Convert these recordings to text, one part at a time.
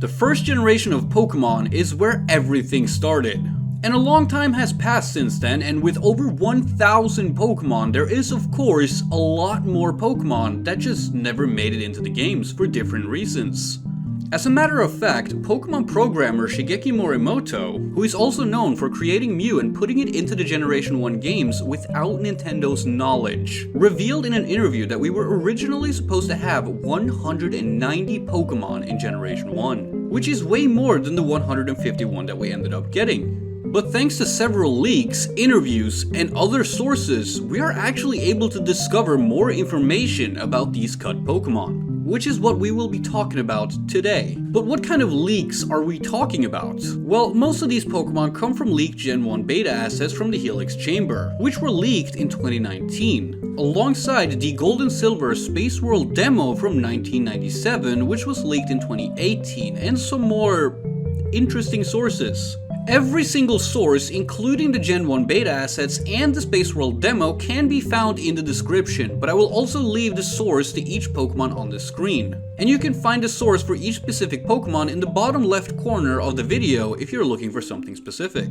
The first generation of Pokémon is where everything started. And a long time has passed since then, and with over 1,000 Pokémon, there is of course a lot more Pokémon that just never made it into the games for different reasons. As a matter of fact, Pokémon programmer Shigeki Morimoto, who is also known for creating Mew and putting it into the Generation 1 games without Nintendo's knowledge, revealed in an interview that we were originally supposed to have 190 Pokémon in Generation 1, which is way more than the 151 that we ended up getting. But thanks to several leaks, interviews, and other sources, we are actually able to discover more information about these cut Pokémon, which is what we will be talking about today. But what kind of leaks are we talking about? Well, most of these Pokémon come from leaked Gen 1 beta assets from the Helix chamber, which were leaked in 2019, alongside the Gold and Silver Spaceworld demo from 1997, which was leaked in 2018, and some more interesting sources. Every single source, including the Gen 1 beta assets and the Spaceworld demo, can be found in the description, but I will also leave the source to each Pokémon on the screen. And you can find the source for each specific Pokémon in the bottom left corner of the video if you're looking for something specific.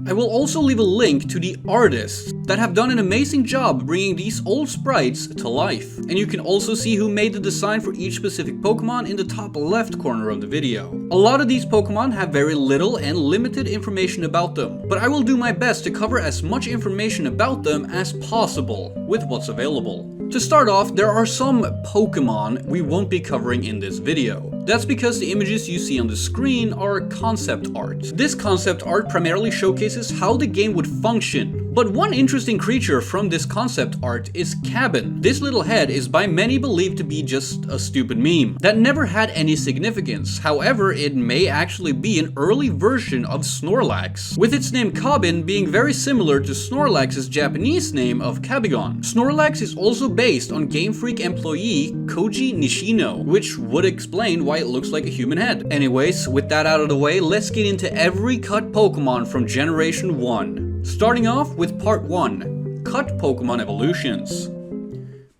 I will also leave a link to the artists that have done an amazing job bringing these old sprites to life. And you can also see who made the design for each specific Pokémon in the top left corner of the video. A lot of these Pokémon have very little and limited information about them, but I will do my best to cover as much information about them as possible with what's available. To start off, there are some Pokémon we won't be covering in this video. That's because the images you see on the screen are concept art. This concept art primarily showcases how the game would function. But one interesting creature from this concept art is Cabin. This little head is by many believed to be just a stupid meme that never had any significance. However, it may actually be an early version of Snorlax, with its name Cabin being very similar to Snorlax's Japanese name of Kabigon. Snorlax is also based on Game Freak employee Koji Nishino, which would explain why it looks like a human head. Anyways, with that out of the way, let's get into every cut Pokémon from Generation 1. Starting off with Part 1, Cut Pokémon Evolutions.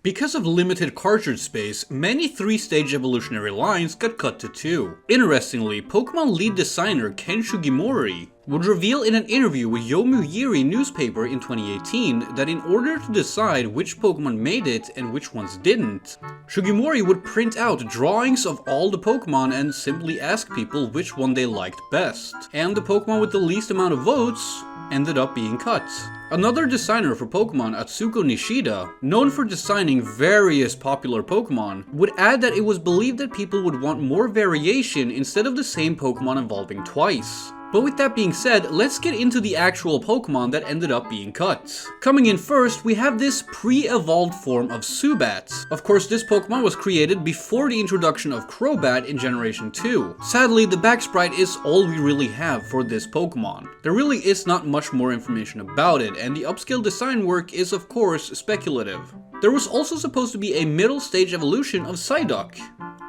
Because of limited cartridge space, many 3-stage evolutionary lines got cut to 2. Interestingly, Pokémon lead designer Ken Sugimori would reveal in an interview with Yomiuri newspaper in 2018 that in order to decide which Pokémon made it and which ones didn't, Sugimori would print out drawings of all the Pokémon and simply ask people which one they liked best. And the Pokémon with the least amount of votes ended up being cut. Another designer for Pokémon, Atsuko Nishida, known for designing various popular Pokémon, would add that it was believed that people would want more variation instead of the same Pokémon evolving twice. But with that being said, let's get into the actual Pokémon that ended up being cut. Coming in first, we have this pre-evolved form of Zubat. Of course, this Pokémon was created before the introduction of Crobat in Generation 2. Sadly, the back sprite is all we really have for this Pokémon. There really is not much more information about it, and the upscale design work is of course speculative. There was also supposed to be a middle stage evolution of Psyduck,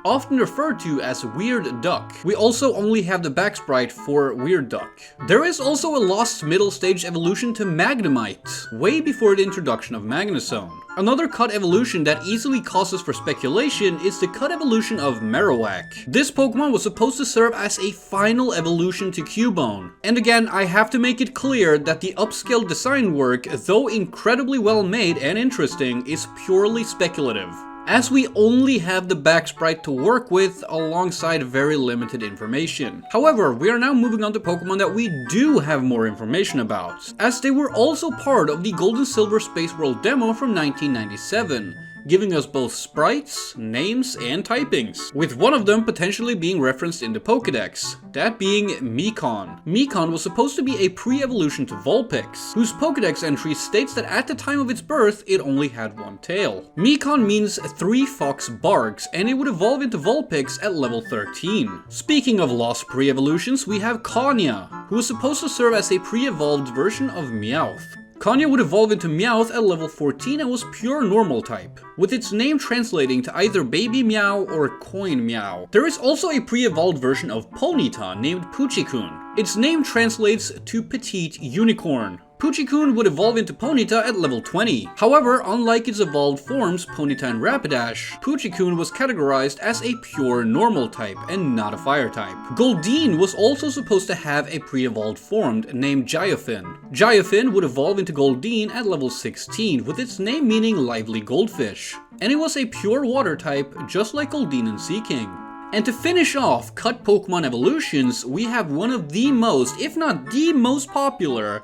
often referred to as Weird Duck. We also only have the back sprite for Weird Duck. There is also a lost middle stage evolution to Magnemite, way before the introduction of Magnezone. Another cut evolution that easily causes for speculation is the cut evolution of Marowak. This Pokémon was supposed to serve as a final evolution to Cubone. And again, I have to make it clear that the upscale design work, though incredibly well made and interesting, is purely speculative, as we only have the back sprite to work with alongside very limited information. However, we are now moving on to Pokemon that we do have more information about, as they were also part of the Gold and Silver Spaceworld demo from 1997, giving us both sprites, names, and typings, with one of them potentially being referenced in the Pokédex, that being Mekon. Mekon was supposed to be a pre-evolution to Vulpix, whose Pokédex entry states that at the time of its birth, it only had one tail. Mekon means 3 fox barks, and it would evolve into Vulpix at level 13. Speaking of lost pre-evolutions, we have Kanya, who was supposed to serve as a pre-evolved version of Meowth. Kanya would evolve into Meowth at level 14 and was pure normal type, with its name translating to either Baby Meow or Coin Meow. There is also a pre-evolved version of Ponyta named Puchikun. Its name translates to Petite Unicorn. Poochie-kun would evolve into Ponyta at level 20. However, unlike its evolved forms Ponyta and Rapidash, Poochie-kun was categorized as a pure normal type and not a fire type. Goldeen was also supposed to have a pre-evolved form named Gyafin. Gyafin would evolve into Goldeen at level 16, with its name meaning lively goldfish. And it was a pure water type, just like Goldeen and Seaking. And to finish off cut Pokemon evolutions, we have one of the most, if not the most popular,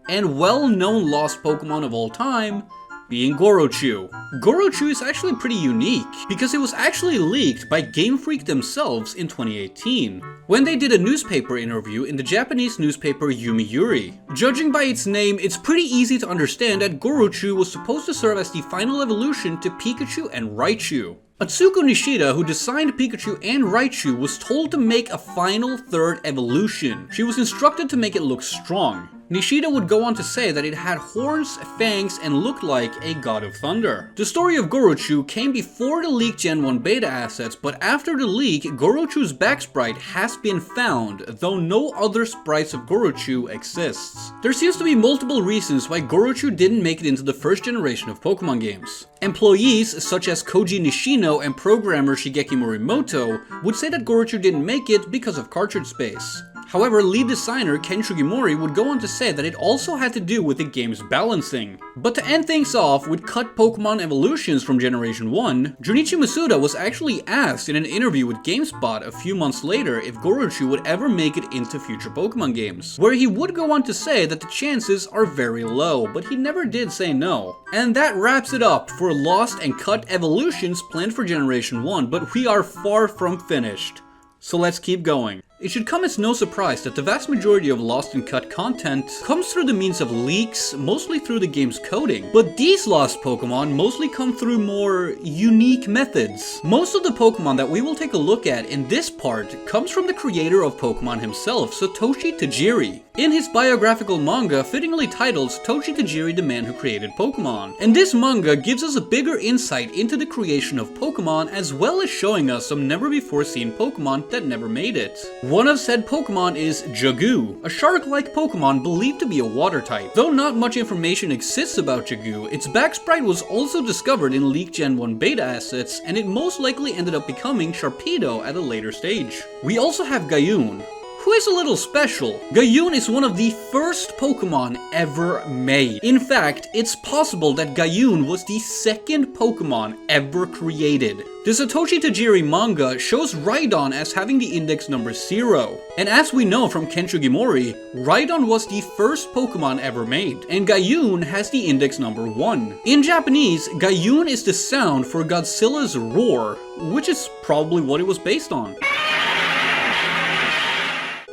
and well-known lost Pokemon of all time, being Gorochu. Gorochu is actually pretty unique, because it was actually leaked by Game Freak themselves in 2018, when they did a newspaper interview in the Japanese newspaper Yomiuri. Judging by its name, it's pretty easy to understand that Gorochu was supposed to serve as the final evolution to Pikachu and Raichu. Atsuko Nishida, who designed Pikachu and Raichu, was told to make a final third evolution. She was instructed to make it look strong. Nishida would go on to say that it had horns, fangs, and looked like a god of thunder. The story of Gorochu came before the leaked Gen 1 beta assets, but after the leak, Gorochu's back sprite has been found, though no other sprites of Gorochu exists. There seems to be multiple reasons why Gorochu didn't make it into the first generation of Pokemon games. Employees such as Koji Nishino and programmer Shigeki Morimoto would say that Gorochu didn't make it because of cartridge space. However, lead designer Ken Sugimori would go on to say that it also had to do with the game's balancing. But to end things off with cut Pokemon evolutions from Generation 1, Junichi Masuda was actually asked in an interview with GameSpot a few months later if Gorochu would ever make it into future Pokemon games, where he would go on to say that the chances are very low, but he never did say no. And that wraps it up for lost and cut evolutions planned for Generation 1, but we are far from finished. So let's keep going. It should come as no surprise that the vast majority of lost and cut content comes through the means of leaks, mostly through the game's coding. But these lost Pokemon mostly come through more unique methods. Most of the Pokemon that we will take a look at in this part comes from the creator of Pokemon himself, Satoshi Tajiri, in his biographical manga fittingly titled Satoshi Tajiri, the Man Who Created Pokemon. And this manga gives us a bigger insight into the creation of Pokemon, as well as showing us some never before seen Pokemon that never made it. One of said Pokemon is Jagu, a shark-like Pokemon believed to be a water type. Though not much information exists about Jagu, its back sprite was also discovered in leaked Gen 1 beta assets, and it most likely ended up becoming Sharpedo at a later stage. We also have Gayun, who is a little special. Gayun is one of the first Pokemon ever made. In fact, it's possible that Gayun was the second Pokemon ever created. The Satoshi Tajiri manga shows Rhydon as having the index number 0. And as we know from Ken Sugimori, Rhydon was the first Pokemon ever made, and Gayun has the index number 1. In Japanese, Gayun is the sound for Godzilla's roar, which is probably what it was based on.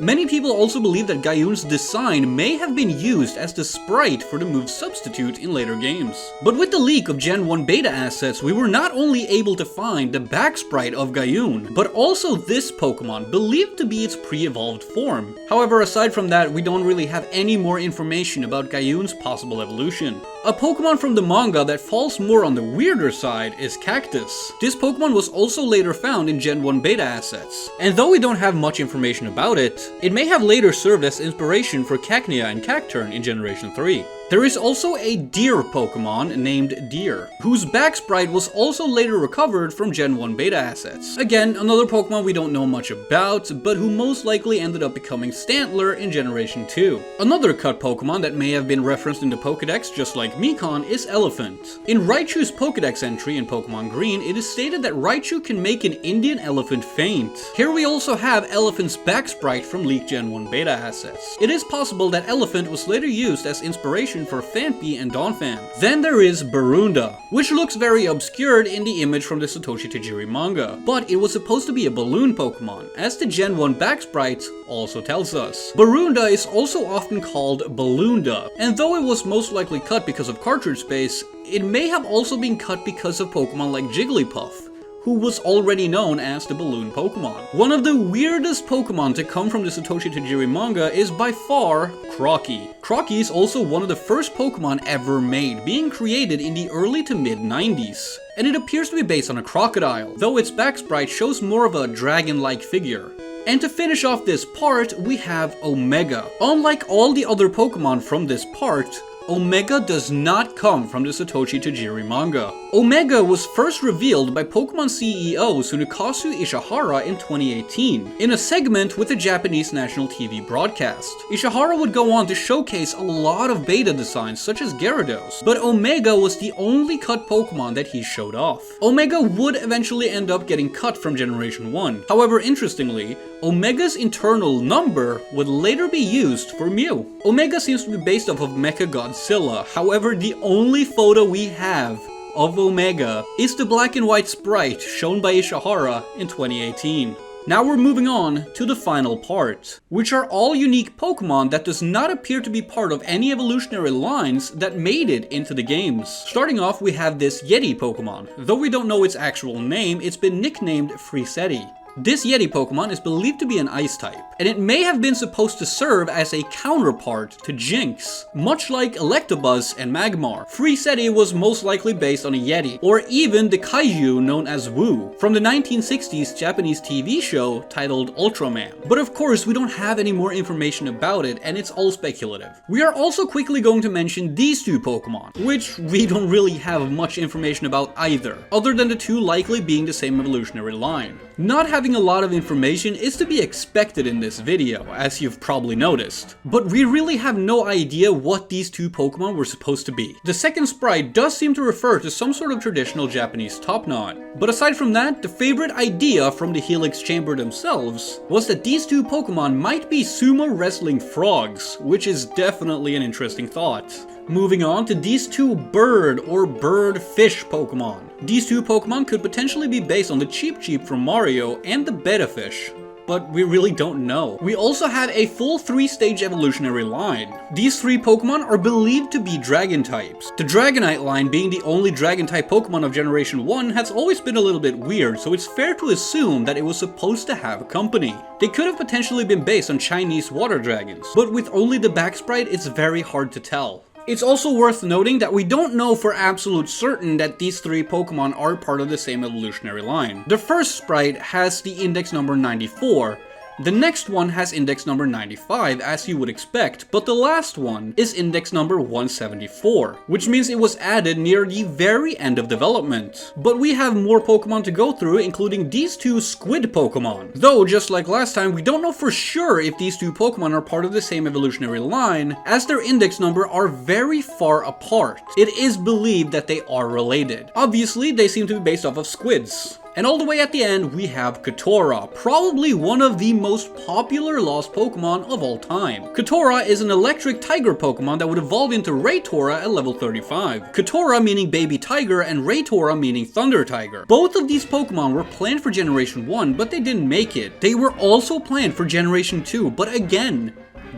Many people also believe that Gayun's design may have been used as the sprite for the move substitute in later games. But with the leak of Gen 1 beta assets, we were not only able to find the back sprite of Gayun, but also this Pokemon, believed to be its pre-evolved form. However, aside from that, we don't really have any more information about Gayun's possible evolution. A Pokemon from the manga that falls more on the weirder side is Cactus. This Pokemon was also later found in Gen 1 beta assets. And though we don't have much information about it, it may have later served as inspiration for Cacnea and Cacturne in Generation 3. There is also a deer Pokemon named Deer, whose back sprite was also later recovered from Gen 1 beta assets. Again, another Pokemon we don't know much about, but who most likely ended up becoming Stantler in Generation 2. Another cut Pokemon that may have been referenced in the Pokédex just like Mikon is Elephant. In Raichu's Pokédex entry in Pokemon Green, it is stated that Raichu can make an Indian elephant faint. Here we also have Elephant's back sprite from leaked Gen 1 beta assets. It is possible that Elephant was later used as inspiration for Phanpy and Donphan. Then there is Barunda, which looks very obscured in the image from the Satoshi Tajiri manga, but it was supposed to be a balloon Pokemon, as the Gen 1 back sprite also tells us. Barunda is also often called Balloonda, and though it was most likely cut because of cartridge space, it may have also been cut because of Pokemon like Jigglypuff, who was already known as the Balloon Pokemon. One of the weirdest Pokemon to come from the Satoshi Tajiri manga is by far Crocky. Crocky is also one of the first Pokemon ever made, being created in the early to mid 90s. And it appears to be based on a crocodile, though its back sprite shows more of a dragon-like figure. And to finish off this part, we have Omega. Unlike all the other Pokemon from this part, Omega does not come from the Satoshi Tajiri manga. Omega was first revealed by Pokemon CEO Tsunekazu Ishihara in 2018, in a segment with the Japanese national TV broadcast. Ishihara would go on to showcase a lot of beta designs such as Gyarados, but Omega was the only cut Pokemon that he showed off. Omega would eventually end up getting cut from Generation 1. However, interestingly, Omega's internal number would later be used for Mew. Omega seems to be based off of Mecha Godzilla, however the only photo we have of Omega is the black and white sprite shown by Ishihara in 2018. Now we're moving on to the final part, which are all unique Pokemon that does not appear to be part of any evolutionary lines that made it into the games. Starting off, we have this Yeti Pokemon. Though we don't know its actual name, it's been nicknamed Freezetti. This Yeti Pokemon is believed to be an Ice type, and it may have been supposed to serve as a counterpart to Jynx. Much like Electabuzz and Magmar, Freezetti was most likely based on a Yeti, or even the kaiju known as Wu, from the 1960s Japanese TV show titled Ultraman. But of course, we don't have any more information about it, and it's all speculative. We are also quickly going to mention these two Pokemon, which we don't really have much information about either, other than the two likely being the same evolutionary line. Not having a lot of information is to be expected in this video, as you've probably noticed. But we really have no idea what these two Pokemon were supposed to be. The second sprite does seem to refer to some sort of traditional Japanese topknot. But aside from that, the favorite idea from the Helix Chamber themselves was that these two Pokemon might be sumo wrestling frogs, which is definitely an interesting thought. Moving on to these two bird or bird-fish Pokemon. These two Pokemon could potentially be based on the Cheep Cheep from Mario and the Betta Fish, but we really don't know. We also have a full 3-stage evolutionary line. These three Pokemon are believed to be Dragon types. The Dragonite line, being the only Dragon type Pokemon of Generation 1, has always been a little bit weird, so it's fair to assume that it was supposed to have a company. They could have potentially been based on Chinese water dragons, but with only the back sprite, it's very hard to tell. It's also worth noting that we don't know for absolute certain that these three Pokemon are part of the same evolutionary line. The first sprite has the index number 94, the next one has index number 95, as you would expect, but the last one is index number 174, which means it was added near the very end of development. But we have more Pokemon to go through, including these two squid Pokemon. Though, just like last time, we don't know for sure if these two Pokemon are part of the same evolutionary line, as their index number are very far apart. It is believed that they are related. Obviously, they seem to be based off of squids. And all the way at the end, we have Katora, probably one of the most popular lost Pokemon of all time. Katora is an electric tiger Pokemon that would evolve into Raytora at level 35. Katora meaning baby tiger and Raytora meaning thunder tiger. Both of these Pokemon were planned for Generation 1, but they didn't make it. They were also planned for Generation 2, but again,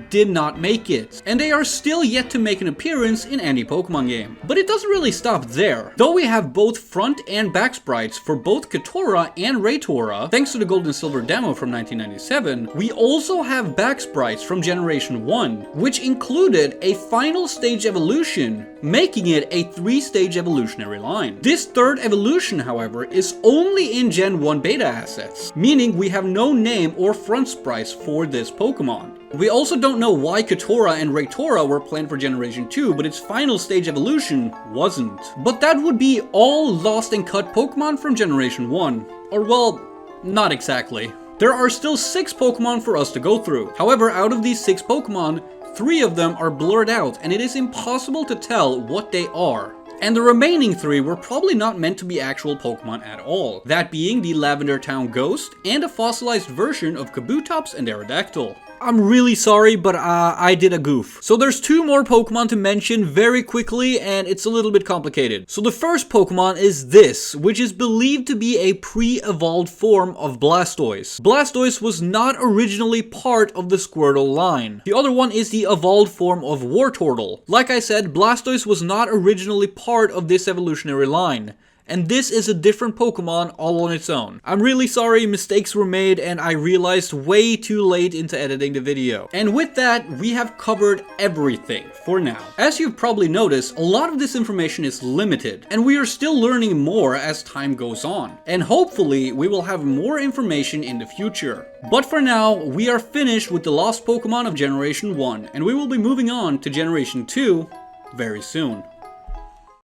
did not make it. And they are still yet to make an appearance in any Pokemon game. But it doesn't really stop there. Though we have both front and back sprites for both Katora and Raytora, thanks to the Gold and Silver demo from 1997, we also have back sprites from Generation 1, which included a final stage evolution, making it a 3-stage evolutionary line. This third evolution, however, is only in Gen 1 beta assets, meaning we have no name or front sprites for this Pokemon. We also don't know why Katora and Raytora were planned for Generation 2, but its final stage evolution wasn't. But that would be all lost and cut Pokemon from Generation 1. Or well, not exactly. There are still 6 Pokemon for us to go through. However, out of these 6 Pokemon, 3 of them are blurred out, and it is impossible to tell what they are. And the remaining 3 were probably not meant to be actual Pokemon at all, that being the Lavender Town Ghost and a fossilized version of Kabutops and Aerodactyl. I'm really sorry, but I did a goof. So there's 2 more Pokemon to mention very quickly, and it's a little bit complicated. So the first Pokemon is this, which is believed to be a pre-evolved form of Blastoise. Blastoise was not originally part of the Squirtle line. The other one is the evolved form of Wartortle. Like I said, Blastoise was not originally part of this evolutionary line. and this is a different Pokemon all on its own. I'm really sorry, mistakes were made and I realized way too late into editing the video. And with that, we have covered everything for now. As you've probably noticed, a lot of this information is limited, and we are still learning more as time goes on. And hopefully, we will have more information in the future. But for now, we are finished with the lost Pokemon of Generation 1, and we will be moving on to Generation 2 very soon.